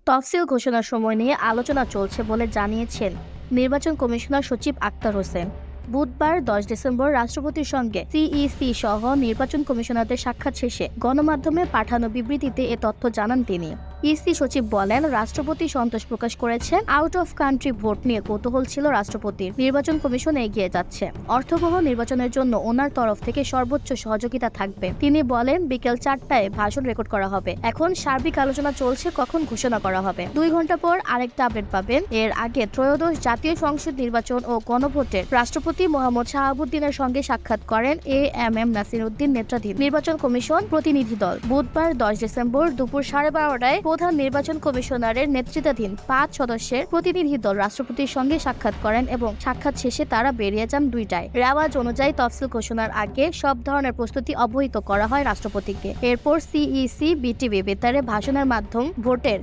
তফসিল ঘোষণার সময় নিয়ে আলোচনা চলছে বলে জানিয়েছেন নির্বাচন কমিশনার সচিব আক্তার হোসেন। বুধবার 10 ডিসেম্বর রাষ্ট্রপতির সঙ্গে সিইসি সহ নির্বাচন কমিশনারদের সাক্ষাৎ শেষে গণমাধ্যমে পাঠানো বিবৃতিতে এ তথ্য জানান তিনি। ইসি সচিব বলেন, রাষ্ট্রপতি সন্তোষ প্রকাশ করেছেন। আউট অফ কান্ট্রি ভোট নিয়ে কৌতূহল ছিল রাষ্ট্রপতির। নির্বাচন কমিশন এগিয়ে যাচ্ছে। অর্থবহ নির্বাচনের জন্য ওনার তরফ থেকে সর্বোচ্চ সহযোগিতা থাকবে। তিনি বলেন, বিকেল 4টায় ভাষণ রেকর্ড করা হবে। এখন সার্বিক আলোচনা চলছে কখন ঘোষণা করা হবে। 2 ঘন্টা পর আরেকটা আপডেট পাবেন। এর আগে ত্রয়োদশ জাতীয় সংসদ নির্বাচন ও গণভোটের রাষ্ট্রপতি মোহাম্মদ শাহাবুদ্দিনের সঙ্গে সাক্ষাৎ করেন এএমএম নাসির উদ্দিন নেতৃত্বাধীন নির্বাচন কমিশন প্রতিনিধি দল। বুধবার 10 ডিসেম্বর দুপুর 12:30টায় প্রধান নির্বাচন কমিশনারের নেতৃত্বাধীন 5 সদস্যের প্রতিনিধি দল রাষ্ট্রপতির সঙ্গে সাক্ষাৎ করেন এবং সাক্ষাৎ শেষে তারা বেরিয়ে যান 2টায়। রেওয়াজ অনুযায়ী তফসিল ঘোষণার আগে সব ধরনের প্রস্তুতি অবহিত করা হয় রাষ্ট্রপতিকে। এরপর সিইসি বিটিভি বেতারে ভাষণের মাধ্যম ভোটের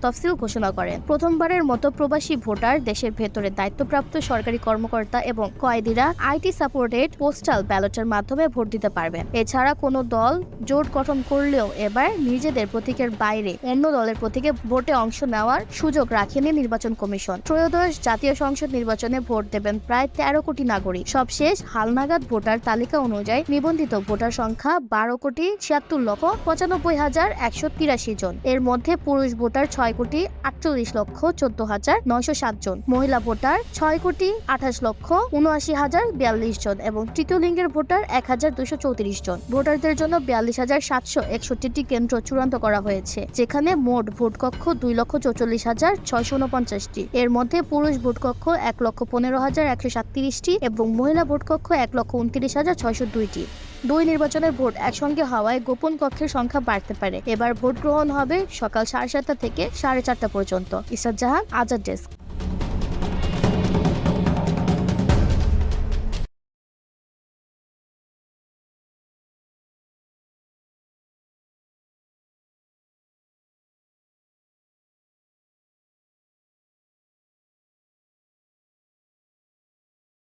তফসিল ঘোষণা করেন। প্রথমবারের মতো প্রবাসী ভোটার, দেশের ভেতরে দায়িত্বপ্রাপ্ত সরকারি কর্মকর্তা এবং কয়েদিরা আইটি সাপোর্টেড পোস্টাল ব্যালটের মাধ্যমে ভোট দিতে পারবেন। এছাড়া কোনো দল জোট গঠন করলেও এবার নিজেদের প্রতীকের বাইরে অন্য দলের প্রতীকে ভোটে অংশ নেওয়ার সুযোগ রাখেনি নির্বাচন কমিশন। ত্রয়োদশ জাতীয় সংসদ নির্বাচনে ভোট দেবেন প্রায় 13 কোটি নাগরিক। সবশেষ হালনাগাদ ভোটার তালিকা অনুযায়ী নিবন্ধিত ভোটার সংখ্যা 12,76,95,183 জন। এর মধ্যে পুরুষ ভোটার 6,48,14,907 জন, মহিলা ভোটার 6,28,79,042 জন এবং তৃতীয় লিঙ্গের ভোটার 1,234 জন। ভোটারদের জন্য 42,761টি কেন্দ্র চূড়ান্ত করা হয়েছে, যেখানে মোট ভোটকক্ষ 2,44,649টি। এর মধ্যে পুরুষ ভোটকক্ষ 1,15,137টি এবং মহিলা ভোটকক্ষ 1,29,602টি। 2 নির্বাচনের ভোট একসঙ্গে হওয়ায় গোপন কক্ষের সংখ্যা বাড়তে পারে। এবার ভোট গ্রহণ হবে সকাল 7:30 থেকে 4:30 পর্যন্ত। ইসরাত জাহান, আজাদ ডেস্ক।